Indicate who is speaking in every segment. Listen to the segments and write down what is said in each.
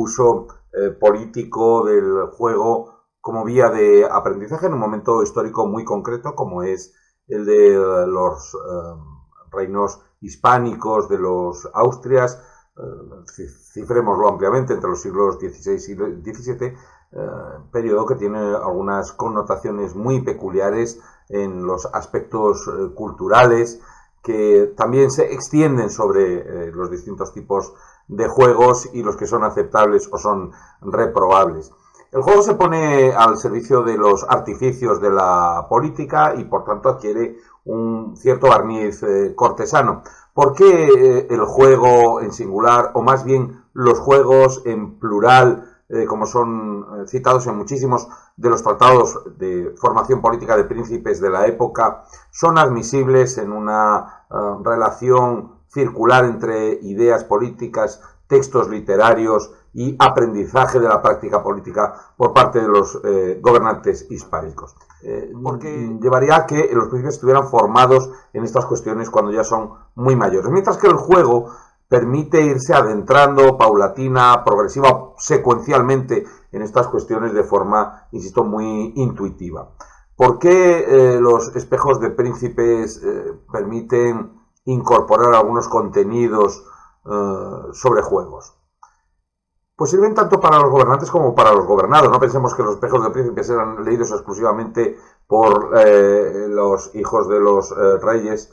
Speaker 1: uso político del juego como vía de aprendizaje en un momento histórico muy concreto, como es el de los reinos hispánicos, de los Austrias, cifrémoslo ampliamente, entre los siglos XVI y XVII, periodo que tiene algunas connotaciones muy peculiares en los aspectos culturales, que también se extienden sobre los distintos tipos de juegos y los que son aceptables o son reprobables. El juego se pone al servicio de los artificios de la política y por tanto adquiere un cierto barniz cortesano. ¿Por qué el juego en singular, o más bien los juegos en plural, como son citados en muchísimos de los tratados de formación política de príncipes de la época, son admisibles en una relación circular entre ideas políticas, textos literarios y aprendizaje de la práctica política por parte de los gobernantes hispánicos? Porque llevaría a que los príncipes estuvieran formados en estas cuestiones cuando ya son muy mayores, mientras que el juego permite irse adentrando paulatina, progresiva, secuencialmente en estas cuestiones de forma, insisto, muy intuitiva. ¿Por qué los espejos de príncipes permiten incorporar algunos contenidos sobre juegos? Pues sirven tanto para los gobernantes como para los gobernados. No pensemos que los espejos de príncipes eran leídos exclusivamente por los hijos de los reyes,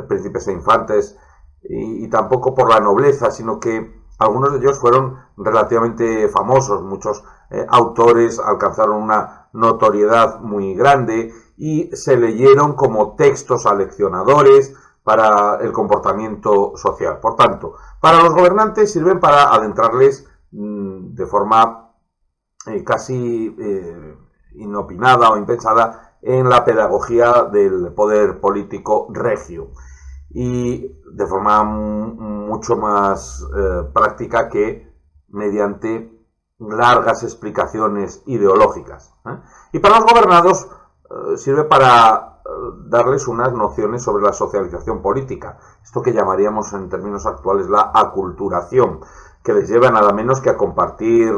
Speaker 1: príncipes e infantes, y tampoco por la nobleza, sino que algunos de ellos fueron relativamente famosos. Muchos autores alcanzaron una notoriedad muy grande y se leyeron como textos aleccionadores para el comportamiento social. Por tanto, para los gobernantes sirven para adentrarles de forma casi inopinada o impensada en la pedagogía del poder político regio, y de forma mucho más práctica que mediante largas explicaciones ideológicas. Y para los gobernados sirve para darles unas nociones sobre la socialización política, esto que llamaríamos en términos actuales la aculturación, que les lleva nada menos que a compartir,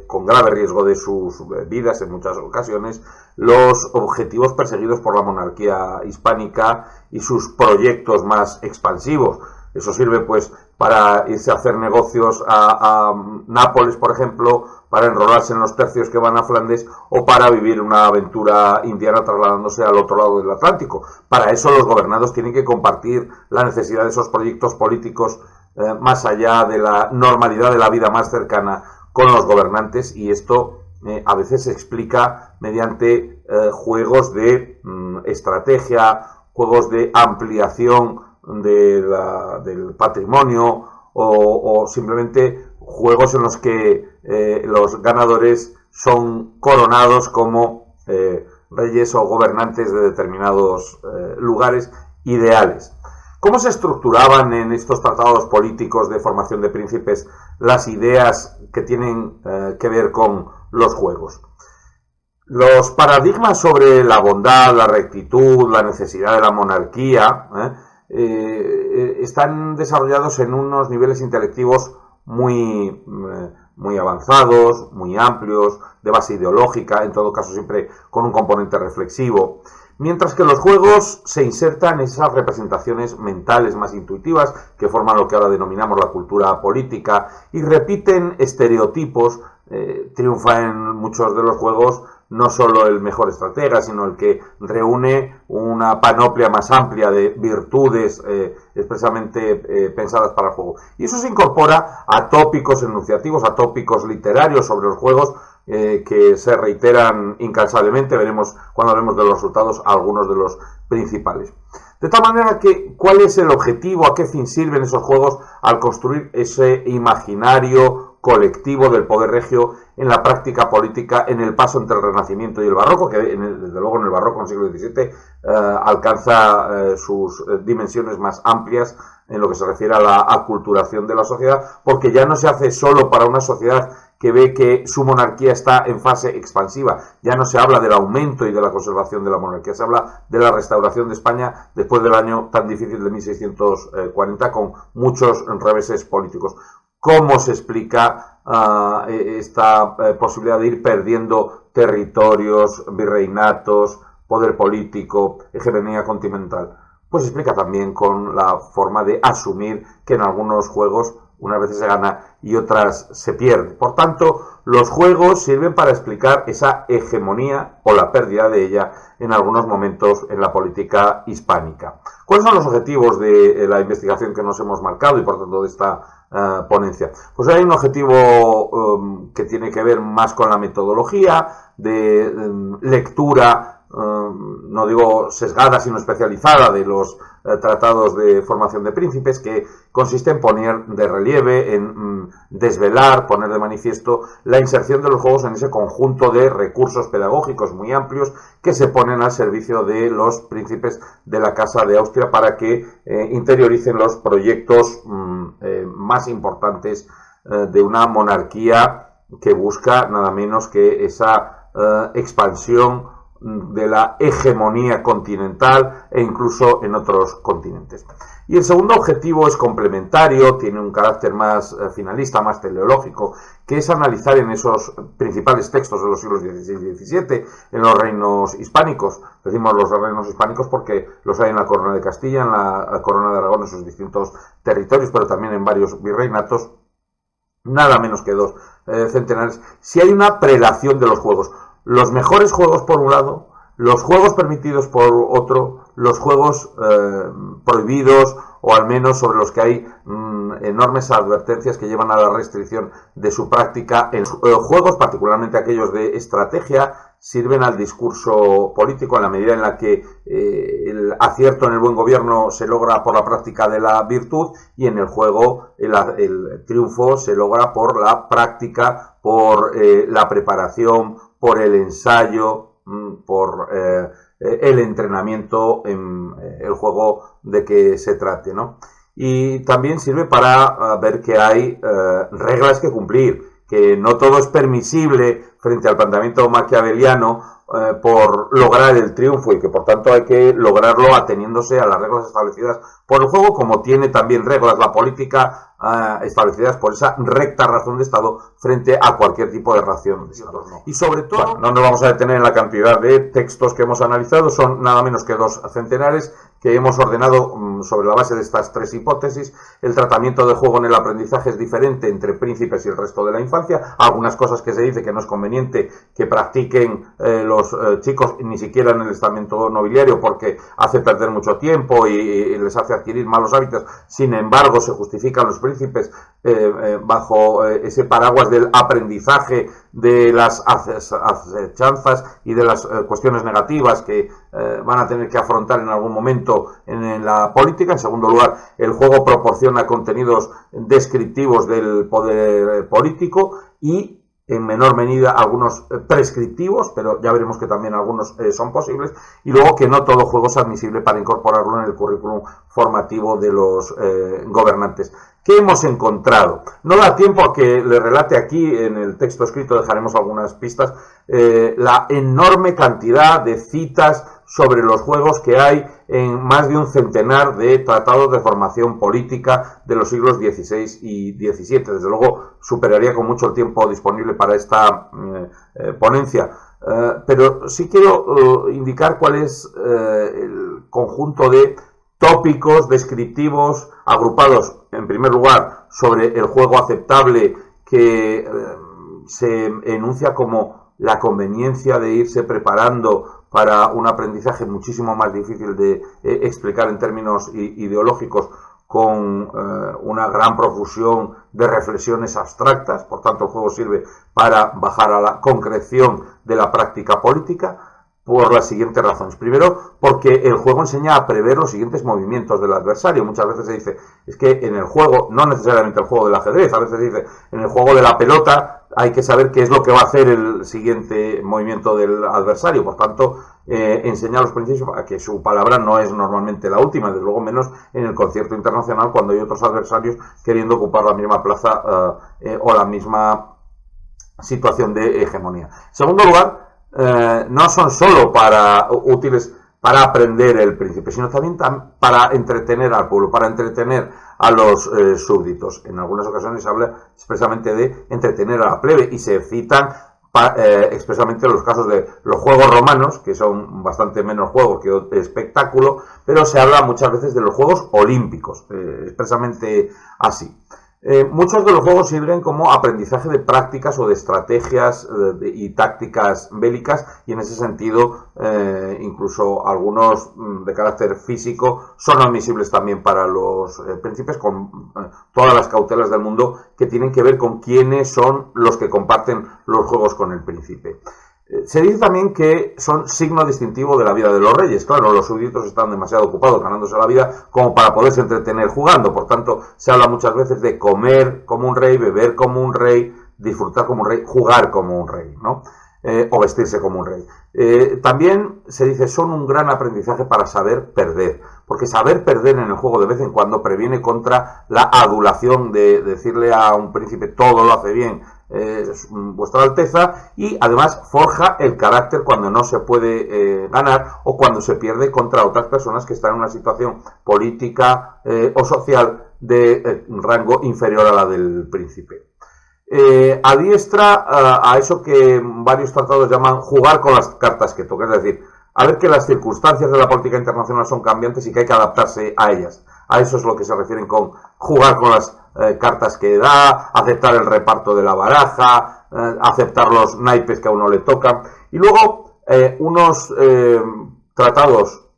Speaker 1: con grave riesgo de sus vidas en muchas ocasiones, los objetivos perseguidos por la monarquía hispánica y sus proyectos más expansivos. Eso sirve pues para irse a hacer negocios a Nápoles, por ejemplo, para enrolarse en los tercios que van a Flandes, o para vivir una aventura indiana trasladándose al otro lado del Atlántico. Para eso los gobernados tienen que compartir la necesidad de esos proyectos políticos más allá de la normalidad de la vida más cercana con los gobernantes, y esto a veces se explica mediante juegos de estrategia, juegos de ampliación del patrimonio, o simplemente juegos en los que los ganadores son coronados como reyes o gobernantes de determinados lugares ideales. ¿Cómo se estructuraban en estos tratados políticos de formación de príncipes las ideas que tienen que ver con los juegos? Los paradigmas sobre la bondad, la rectitud, la necesidad de la monarquía están desarrollados en unos niveles intelectivos muy avanzados, muy amplios, de base ideológica, en todo caso siempre con un componente reflexivo. Mientras que los juegos se insertan en esas representaciones mentales más intuitivas que forman lo que ahora denominamos la cultura política y repiten estereotipos. Triunfa en muchos de los juegos no solo el mejor estratega, sino el que reúne una panoplia más amplia de virtudes expresamente pensadas para el juego. Y eso se incorpora a tópicos enunciativos, a tópicos literarios sobre los juegos, que se reiteran incansablemente. Veremos cuando hablemos de los resultados algunos de los principales. De tal manera que, ¿cuál es el objetivo? ¿A qué fin sirven esos juegos al construir ese imaginario colectivo del poder regio en la práctica política, en el paso entre el Renacimiento y el Barroco, que desde luego en el Barroco, en el siglo XVII, alcanza sus dimensiones más amplias en lo que se refiere a la aculturación de la sociedad, porque ya no se hace solo para una sociedad que ve que su monarquía está en fase expansiva. Ya no se habla del aumento y de la conservación de la monarquía, se habla de la restauración de España después del año tan difícil de 1640, con muchos reveses políticos. cómo se explica esta posibilidad de ir perdiendo territorios, virreinatos, poder político, hegemonía continental. Pues se explica también con la forma de asumir que en algunos juegos unas veces se gana y otras se pierde. Por tanto, los juegos sirven para explicar esa hegemonía o la pérdida de ella en algunos momentos en la política hispánica. ¿Cuáles son los objetivos de la investigación que nos hemos marcado y por tanto de esta ponencia? Pues hay un objetivo que tiene que ver más con la metodología de lectura, no digo sesgada sino especializada, de los tratados de formación de príncipes, que consiste en poner de relieve, en desvelar, poner de manifiesto la inserción de los juegos en ese conjunto de recursos pedagógicos muy amplios que se ponen al servicio de los príncipes de la Casa de Austria para que interioricen los proyectos más importantes de una monarquía que busca nada menos que esa expansión de la hegemonía continental e incluso en otros continentes. Y el segundo objetivo es complementario, tiene un carácter más finalista, más teleológico, que es analizar en esos principales textos de los siglos XVI y XVII, en los reinos hispánicos. Decimos los reinos hispánicos porque los hay en la Corona de Castilla, en la Corona de Aragón, en sus distintos territorios, pero también en varios virreinatos, nada menos que 2 centenares. Si hay una prelación de los juegos, los mejores juegos por un lado, los juegos permitidos por otro, los juegos prohibidos o al menos sobre los que hay enormes advertencias que llevan a la restricción de su práctica. En juegos, particularmente aquellos de estrategia, sirven al discurso político en la medida en la que el acierto en el buen gobierno se logra por la práctica de la virtud y en el juego el triunfo se logra por la práctica, por la preparación, por el ensayo, por el entrenamiento en el juego de que se trate, ¿no? Y también sirve para ver que hay reglas que cumplir, que no todo es permisible frente al planteamiento maquiaveliano por lograr el triunfo y que por tanto hay que lograrlo ateniéndose a las reglas establecidas por el juego, como tiene también reglas la política establecidas por esa recta razón de Estado frente a cualquier tipo de razón de Estado. Y sobre todo, bueno, no nos vamos a detener en la cantidad de textos que hemos analizado, son nada menos que 2 centenares que hemos ordenado sobre la base de estas 3 hipótesis. El tratamiento del juego en el aprendizaje es diferente entre príncipes y el resto de la infancia. Algunas cosas que se dice que no es conveniente que practiquen los chicos ni siquiera en el estamento nobiliario porque hace perder mucho tiempo y les hace adquirir malos hábitos. Sin embargo, se justifican los príncipes bajo ese paraguas del aprendizaje, de las acechanzas y de las cuestiones negativas que van a tener que afrontar en algún momento en la política. En segundo lugar, el juego proporciona contenidos descriptivos del poder político y en menor medida algunos prescriptivos, pero ya veremos que también algunos son posibles, y luego que no todo juego es admisible para incorporarlo en el currículum formativo de los gobernantes. ¿Qué hemos encontrado? No da tiempo a que le relate aquí, en el texto escrito dejaremos algunas pistas, la enorme cantidad de citas sobre los juegos que hay en más de un centenar de tratados de formación política de los siglos XVI y XVII. Desde luego superaría con mucho el tiempo disponible para esta ponencia. Pero sí quiero indicar cuál es el conjunto de tópicos descriptivos agrupados, en primer lugar, sobre el juego aceptable que se enuncia como la conveniencia de irse preparando para un aprendizaje muchísimo más difícil de explicar en términos ideológicos, con una gran profusión de reflexiones abstractas. Por tanto, el juego sirve para bajar a la concreción de la práctica política por las siguientes razones. Primero, porque el juego enseña a prever los siguientes movimientos del adversario. Muchas veces se dice, es que en el juego, no necesariamente el juego del ajedrez, a veces se dice, en el juego de la pelota hay que saber qué es lo que va a hacer el siguiente movimiento del adversario. Por tanto, enseña a los principios a que su palabra no es normalmente la última, desde luego menos en el concierto internacional cuando hay otros adversarios queriendo ocupar la misma plaza o la misma situación de hegemonía. En segundo lugar, no son solo útiles para aprender el príncipe, sino también para entretener al pueblo, para entretener a los súbditos. En algunas ocasiones se habla expresamente de entretener a la plebe y se citan expresamente los casos de los Juegos Romanos, que son bastante menos juegos que espectáculo, pero se habla muchas veces de los Juegos Olímpicos, expresamente así. Muchos de los juegos sirven como aprendizaje de prácticas o de estrategias y tácticas bélicas, y en ese sentido incluso algunos de carácter físico son admisibles también para los príncipes, con todas las cautelas del mundo que tienen que ver con quiénes son los que comparten los juegos con el príncipe. Se dice también que son signo distintivo de la vida de los reyes. Claro, los súbditos están demasiado ocupados ganándose la vida como para poderse entretener jugando. Por tanto, se habla muchas veces de comer como un rey, beber como un rey, disfrutar como un rey, jugar como un rey, ¿no? O vestirse como un rey. También se dice son un gran aprendizaje para saber perder, porque saber perder en el juego de vez en cuando previene contra la adulación de decirle a un príncipe todo lo hace bien, vuestra alteza, y además forja el carácter cuando no se puede ganar o cuando se pierde contra otras personas que están en una situación política o social de rango inferior a la del príncipe. Adiestra a eso que varios tratados llaman jugar con las cartas que toca, es decir, a ver que las circunstancias de la política internacional son cambiantes y que hay que adaptarse a ellas. A eso es lo que se refieren con jugar con las cartas que da, aceptar el reparto de la baraja, aceptar los naipes que a uno le tocan. Y luego unos tratados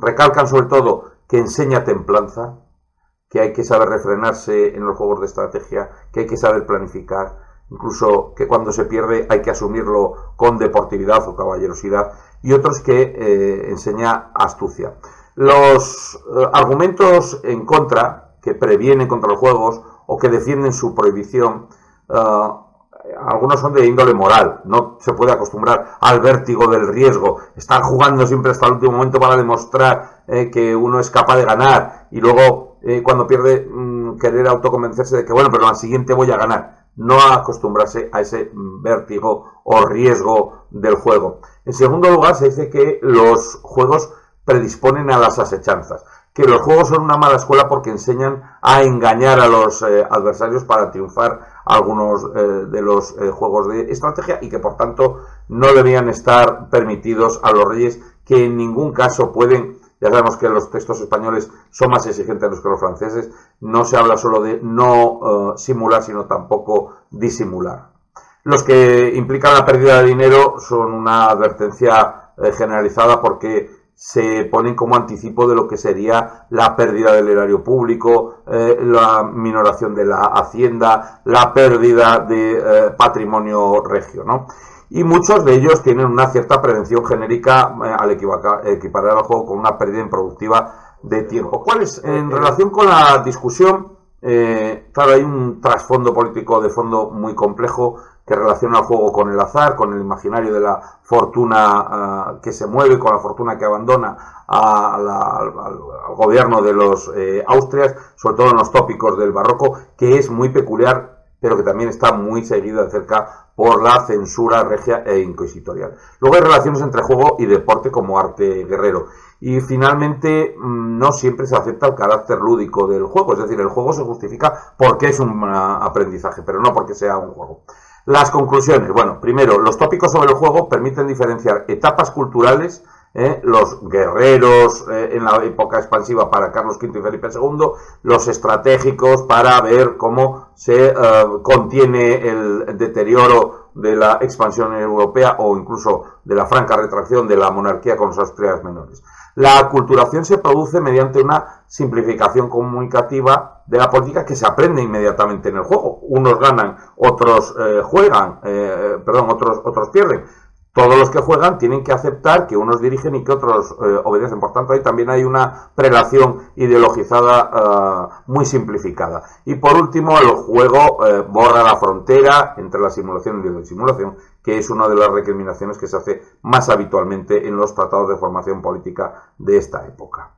Speaker 1: recalcan sobre todo que enseña templanza, que hay que saber refrenarse en los juegos de estrategia, que hay que saber planificar, incluso que cuando se pierde hay que asumirlo con deportividad o caballerosidad, y otros que enseña astucia. Los argumentos en contra, que previenen contra los juegos o que defienden su prohibición, algunos son de índole moral. No se puede acostumbrar al vértigo del riesgo, estar jugando siempre hasta el último momento para demostrar que uno es capaz de ganar y luego cuando pierde querer autoconvencerse de que bueno, pero en la siguiente voy a ganar. No acostumbrarse a ese vértigo o riesgo del juego. En segundo lugar, se dice que los juegos predisponen a las asechanzas, que los juegos son una mala escuela porque enseñan a engañar a los adversarios para triunfar algunos de los juegos de estrategia, y que por tanto no debían estar permitidos a los reyes, que en ningún caso pueden. Ya sabemos que los textos españoles son más exigentes que los franceses. No se habla solo de no simular, sino tampoco disimular. Los que implican la pérdida de dinero son una advertencia generalizada, porque se ponen como anticipo de lo que sería la pérdida del erario público, la minoración de la hacienda, la pérdida de patrimonio regio, ¿no? Y muchos de ellos tienen una cierta prevención genérica al equiparar al juego con una pérdida improductiva de tiempo. ¿Cuál es? En relación con la discusión, claro, hay un trasfondo político de fondo muy complejo que relaciona el juego con el azar, con el imaginario de la fortuna que se mueve, con la fortuna que abandona al gobierno de los Austrias, sobre todo en los tópicos del barroco, que es muy peculiar, pero que también está muy seguido de cerca por la censura regia e inquisitorial. Luego hay relaciones entre juego y deporte como arte guerrero. Y finalmente no siempre se acepta el carácter lúdico del juego, es decir, el juego se justifica porque es un aprendizaje, pero no porque sea un juego. Las conclusiones. Bueno, primero, los tópicos sobre el juego permiten diferenciar etapas culturales, los guerreros en la época expansiva para Carlos V y Felipe II, los estratégicos para ver cómo se contiene el deterioro de la expansión europea o incluso de la franca retracción de la monarquía con los Austrias menores. La aculturación se produce mediante una simplificación comunicativa de la política que se aprende inmediatamente en el juego. Unos ganan, otros otros pierden. Todos los que juegan tienen que aceptar que unos dirigen y que otros obedecen. Por tanto, ahí también hay una prelación ideologizada muy simplificada. Y por último, el juego borra la frontera entre la simulación y la disimulación, que es una de las recriminaciones que se hace más habitualmente en los tratados de formación política de esta época.